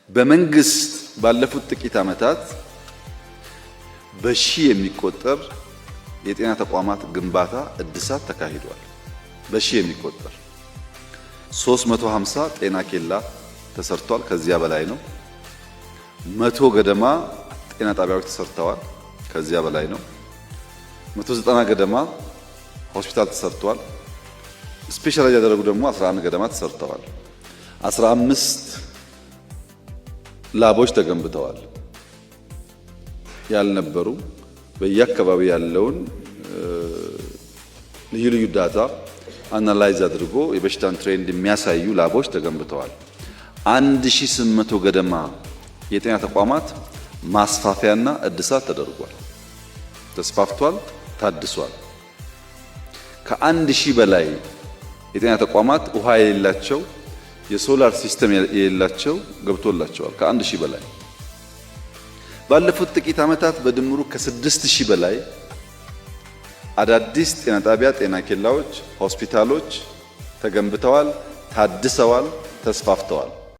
በመንግስት ባለፉት ጥቂት ዓመታት በሺህ የሚቆጠር የጤና ተቋማት ግንባታ እድሳት ተካሂዷል። በሺህ የሚቆጠር 350 ጤና ኬላ ተሰርቷል። ከዚያ በላይ ነው። 100 ገደማ ጤና ጣቢያዎች ተሰርተዋል። ከዚያ በላይ ነው። 190 ገደማ ሆስፒታል ተሰርቷል። ስፔሻላይዝ ያደረጉ ደግሞ 11 ገደማ ተሰርተዋል። 15 ላቦች ተገንብተዋል። ያልነበሩ በየአካባቢ ያለውን ልዩ ልዩ ዳታ አናላይዝ አድርጎ የበሽታን ትሬንድ የሚያሳዩ ላቦች ተገንብተዋል። 1800 ገደማ የጤና ተቋማት ማስፋፊያና እድሳት ተደርጓል። ተስፋፍቷል፣ ታድሷል። ከ1000 በላይ የጤና ተቋማት ውሃ የሌላቸው የሶላር ሲስተም የሌላቸው ገብቶላቸዋል። ከ1000 በላይ ባለፉት ጥቂት ዓመታት በድምሩ ከ6000 በላይ አዳዲስ ጤና ጣቢያ፣ ጤና ኬላዎች፣ ሆስፒታሎች ተገንብተዋል፣ ታድሰዋል፣ ተስፋፍተዋል።